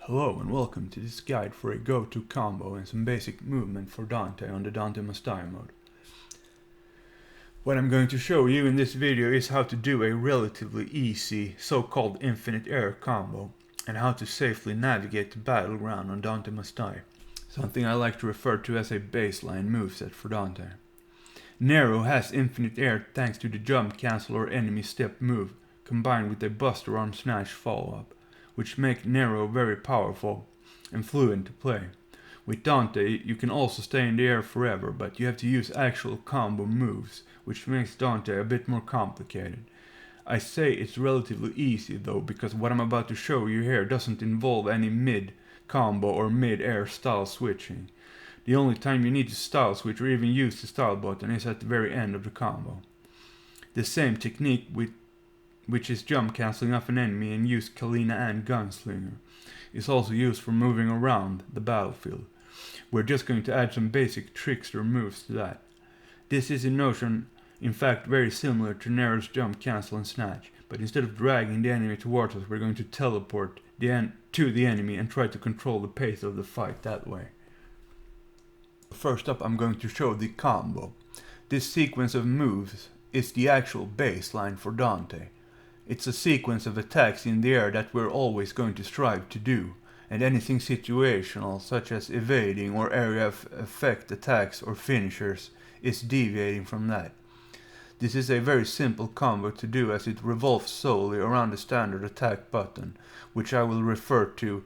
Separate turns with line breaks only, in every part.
Hello and welcome to this guide for a go-to combo and some basic movement for Dante on the Dante I'm mode. What I'm going to show you in this video is how to do a relatively easy so-called infinite air combo and how to safely navigate the battleground on Dante I'm, something I like to refer to as a baseline moveset for Dante. Nero has infinite air thanks to the jump cancel or enemy step move combined with a buster arm snatch follow-up, which make Nero very powerful and fluent to play. With Dante, you can also stay in the air forever, but you have to use actual combo moves, which makes Dante a bit more complicated. I say it's relatively easy though, because what I'm about to show you here doesn't involve any mid-combo or mid-air style switching. The only time you need to style switch or even use the style button is at the very end of the combo. The same technique which is jump cancelling off an enemy and use Kalina and Gunslinger, is also used for moving around the battlefield. We're just going to add some basic trickster moves to that. This is in notion, in fact, very similar to Nero's jump cancel and snatch, but instead of dragging the enemy towards us, we're going to teleport to the enemy and try to control the pace of the fight that way. First up, I'm going to show the combo. This sequence of moves is the actual baseline for Dante. It's a sequence of attacks in the air that we're always going to strive to do, and anything situational such as evading or area of effect attacks or finishers is deviating from that. This is a very simple combo to do as it revolves solely around the standard attack button, which I will refer to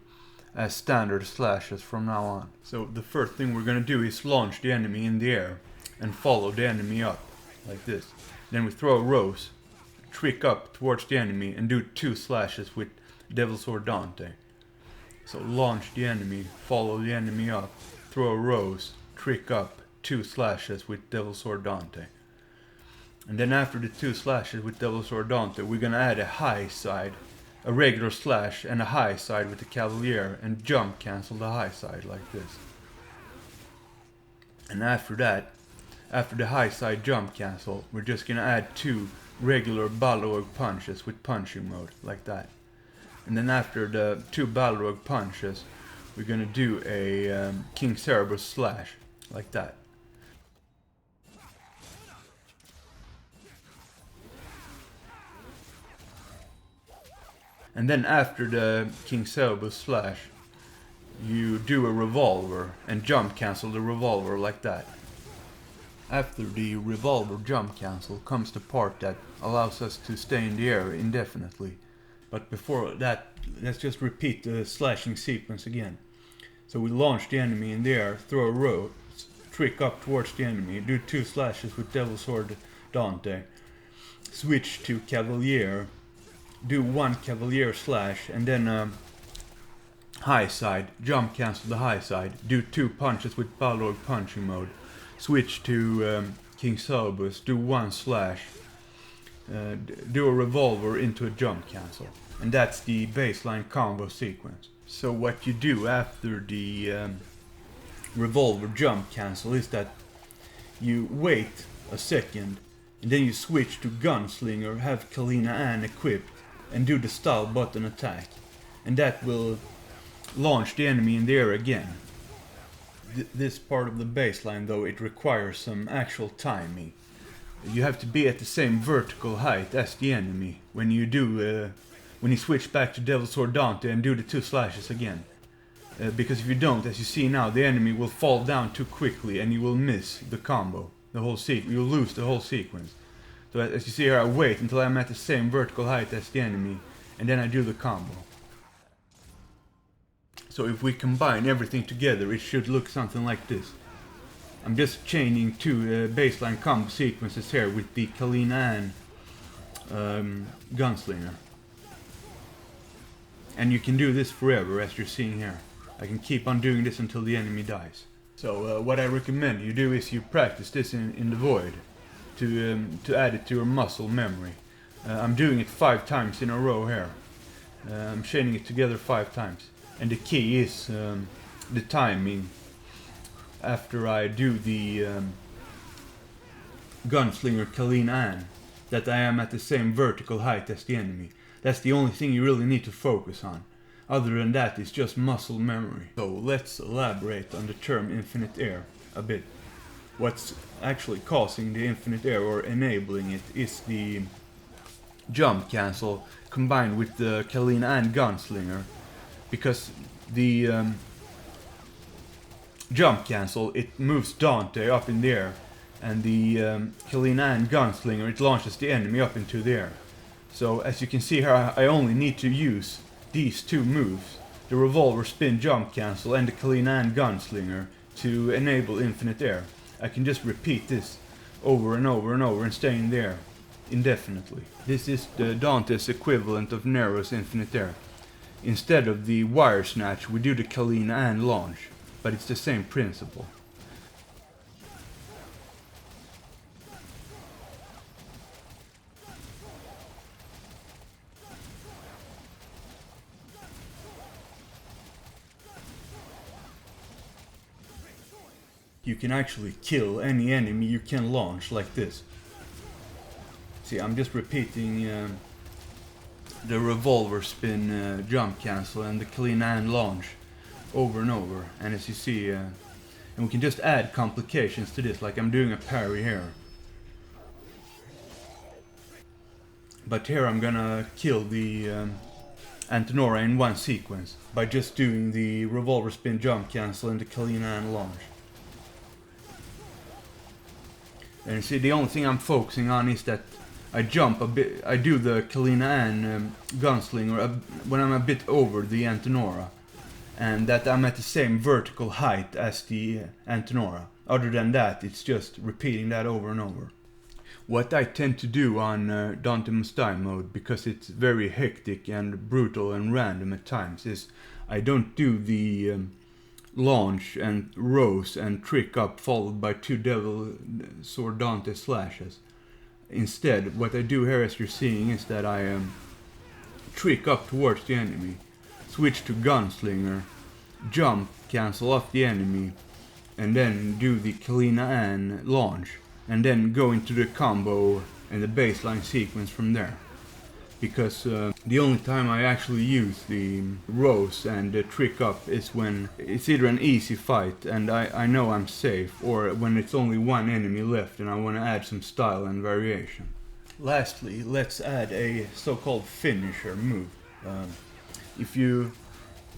as standard slashes from now on. So the first thing we're going to do is launch the enemy in the air and follow the enemy up, like this. Then we throw a rose, trick up towards the enemy and do 2 slashes with Sword Dante. So launch the enemy, follow the enemy up, throw a rose, trick up, 2 slashes with Sword Dante. And then after the 2 slashes with Sword Dante, we're gonna add a high side, a regular slash and a high side with the Cavaliere and jump cancel the high side like this. And after that, after the high side jump cancel, we're just gonna add 2 regular Balrog punches with punching mode, like that. And then after the 2 Balrog punches, we're gonna do a King Cerebus slash, like that. And then after the King Cerebus slash, you do a revolver and jump cancel the revolver like that. After the revolver jump cancel comes the part that allows us to stay in the air indefinitely. But before that, let's just repeat the slashing sequence again. So we launch the enemy in the air, throw a rose, trick up towards the enemy, do 2 slashes with Sword Dante, switch to Cavaliere, do 1 Cavaliere slash, and then high side, jump cancel the high side, do 2 punches with Balrog punching mode, switch to King Cerebus, do 1 slash, do a revolver into a jump cancel. And that's the baseline combo sequence. So what you do after the revolver jump cancel is that you wait a second and then you switch to Gunslinger, have Kalina equipped and do the style button attack. And that will launch the enemy in the air again. This part of the baseline though, it requires some actual timing. You have to be at the same vertical height as the enemy when you switch back to Sword Dante and do the 2 slashes again. Because if you don't, as you see now, the enemy will fall down too quickly and you will miss the combo, the whole sequence. You'll lose the whole sequence. So as you see here, I wait until I'm at the same vertical height as the enemy and then I do the combo. So if we combine everything together, it should look something like this. I'm just chaining 2 baseline combo sequences here with the Kalina and Gunslinger. And you can do this forever, as you're seeing here. I can keep on doing this until the enemy dies. So what I recommend you do is you practice this in the void to add it to your muscle memory. I'm doing it 5 times in a row here. I'm chaining it together 5 times. And the key is the timing after I do the Gunslinger Kalina that I am at the same vertical height as the enemy. That's the only thing you really need to focus on. Other than that, it's just muscle memory. So let's elaborate on the term infinite air a bit. What's actually causing the infinite air or enabling it is the jump cancel combined with the Kalina and Gunslinger, because the jump cancel, it moves Dante up in the air, and the Kalina and Gunslinger, it launches the enemy up into the air. So as you can see here, I only need to use these two moves, the revolver spin jump cancel and the Kalina and Gunslinger, to enable infinite air. I can just repeat this over and over and over and stay in the air indefinitely. This is the Dante's equivalent of Nero's infinite air. Instead of the wire snatch, we do the Kalina and launch, but it's the same principle. You can actually kill any enemy you can launch like this. See, I'm just repeating the revolver spin jump cancel and the Kalina and launch over and over. And as you see, and we can just add complications to this, like I'm doing a parry here. But here I'm gonna kill the Antenora in one sequence by just doing the revolver spin jump cancel and the Kalina and launch. And you see, the only thing I'm focusing on is that I jump a bit, I do the Kalina and Gunslinger when I'm a bit over the Antenora, and that I'm at the same vertical height as the Antenora. Other than that, it's just repeating that over and over. What I tend to do on Dante I'm mode, because it's very hectic and brutal and random at times, is I don't do the launch and rose and trick up followed by two devil Sword Dante slashes. Instead, what I do here, as you're seeing, is that I trick up towards the enemy, switch to Gunslinger, jump, cancel off the enemy, and then do the Kalina and launch, and then go into the combo and the baseline sequence from there. Because the only time I actually use the rose and the trick up is when it's either an easy fight and I know I'm safe, or when it's only one enemy left and I want to add some style and variation. Lastly, let's add a so-called finisher move. If you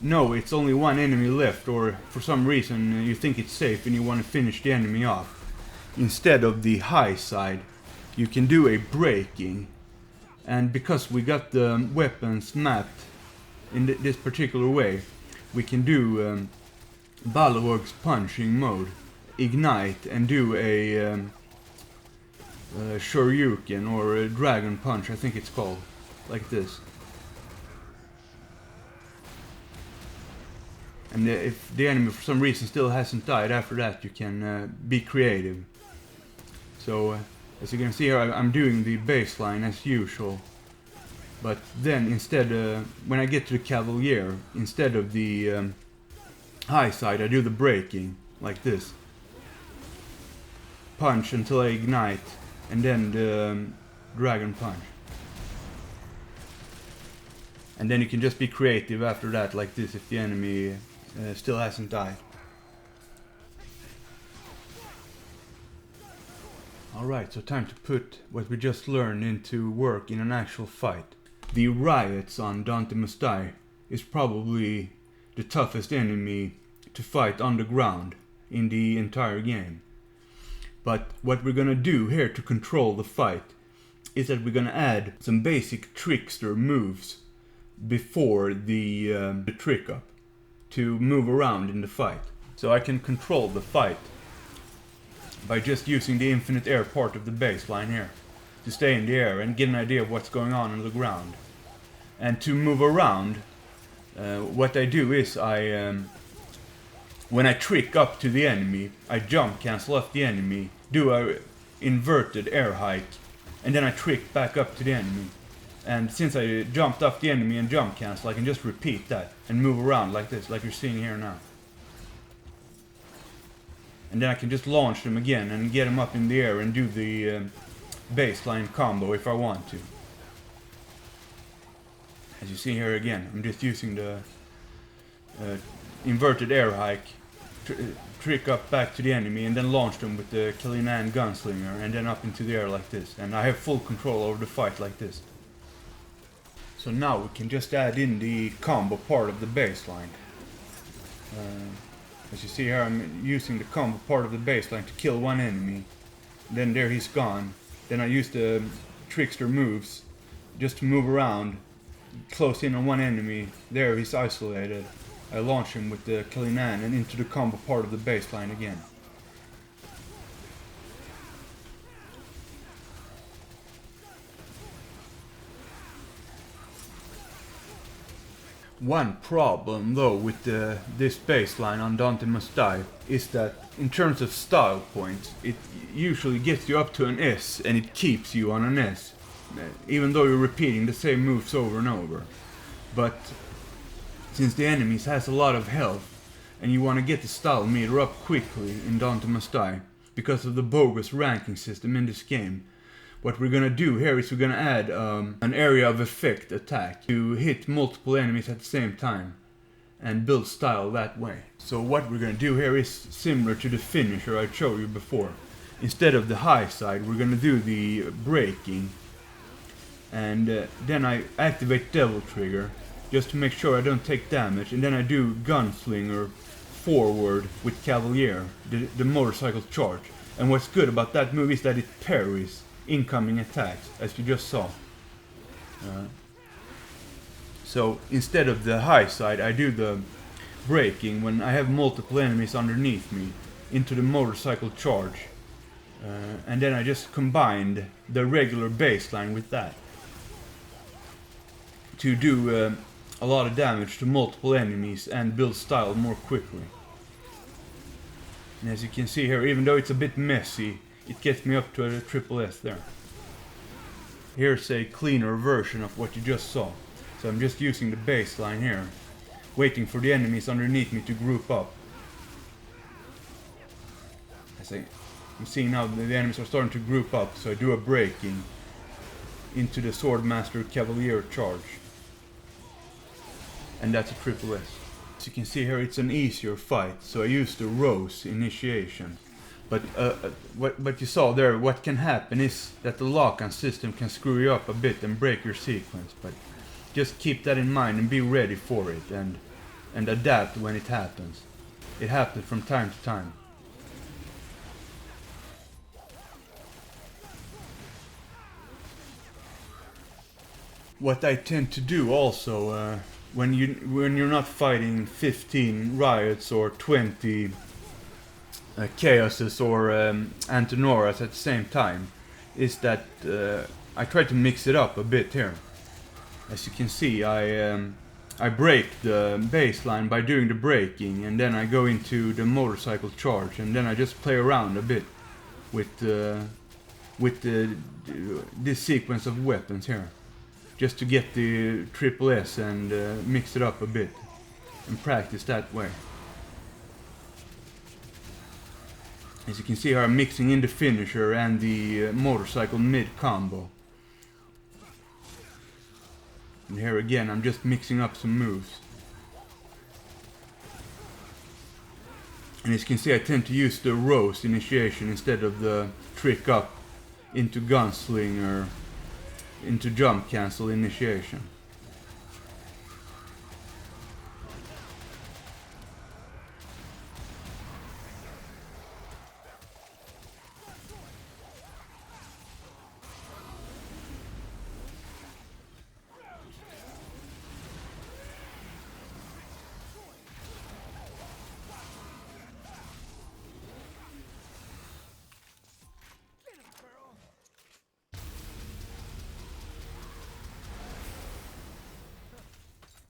know it's only one enemy left, or for some reason you think it's safe and you want to finish the enemy off, instead of the high side, you can do a breaking. And because we got the weapons mapped in this particular way, we can do Balrog's punching mode, ignite, and do a Shoryuken or a dragon punch, I think it's called, like this. And if the enemy for some reason still hasn't died after that, you can be creative. So as you can see here, I'm doing the baseline as usual, but then instead, when I get to the Cavaliere, instead of the high side, I do the breaking, like this. Punch until I ignite, and then the dragon punch. And then you can just be creative after that, like this, if the enemy still hasn't died. Alright, so time to put what we just learned into work in an actual fight. The riots on Dante is probably the toughest enemy to fight on the ground in the entire game. But what we're gonna do here to control the fight is that we're gonna add some basic trickster moves before the trick up to move around in the fight. So I can control the fight by just using the infinite air part of the baseline here to stay in the air and get an idea of what's going on the ground. And to move around, what I do is when I trick up to the enemy, I jump cancel off the enemy, do a inverted air hike, and then I trick back up to the enemy. And since I jumped off the enemy and jump cancel, I can just repeat that and move around like this, like you're seeing here now. And then I can just launch them again and get them up in the air and do the baseline combo if I want to. As you see here again, I'm just using the inverted air hike, trick up back to the enemy, and then launch them with the Kalina and gunslinger, and then up into the air like this. And I have full control over the fight like this. So now we can just add in the combo part of the baseline. As you see here, I'm using the combo part of the baseline to kill one enemy. Then there he's gone. Then I use the trickster moves just to move around, close in on one enemy. There he's isolated. I launch him with the Kalina and into the combo part of the baseline again. One problem though with this baseline on Dante I'm is that in terms of style points, it usually gets you up to an S and it keeps you on an S, even though you're repeating the same moves over and over. But since the enemies has a lot of health and you want to get the style meter up quickly in Dante I'm because of the bogus ranking system in this game, what we're gonna do here is we're gonna add an area of effect attack to hit multiple enemies at the same time and build style that way. So what we're gonna do here is similar to the finisher I showed you before. Instead of the high side, we're gonna do the breaking, and then I activate Devil Trigger just to make sure I don't take damage, and then I do Gunslinger forward with Cavaliere, the motorcycle charge. And what's good about that move is that it parries incoming attacks, as you just saw. So instead of the high side, I do the breaking when I have multiple enemies underneath me into the motorcycle charge, and then I just combined the regular baseline with that to do a lot of damage to multiple enemies and build style more quickly. And as you can see here, even though it's a bit messy, it gets me up to a triple S there. Here's a cleaner version of what you just saw. So I'm just using the baseline here, waiting for the enemies underneath me to group up. As I'm seeing now the enemies are starting to group up, so I do a breaking into the Swordmaster Cavaliere charge. And that's a triple S. As you can see here, it's an easier fight, so I use the Rose initiation. But what you saw there, what can happen is that the lock-on system can screw you up a bit and break your sequence. But just keep that in mind and be ready for it, and adapt when it happens. It happens from time to time. What I tend to do also, when you're not fighting 15 riots or 20 chaoses or Antonoras at the same time, is that I try to mix it up a bit here. As you can see, I break the baseline by doing the breaking, and then I go into the motorcycle charge, and then I just play around a bit with this sequence of weapons here, just to get the triple S and mix it up a bit and practice that way. As you can see here, I'm mixing in the finisher and the motorcycle mid combo. And here again, I'm just mixing up some moves. And as you can see, I tend to use the Rose initiation instead of the trick up into Gunslinger, into jump cancel initiation.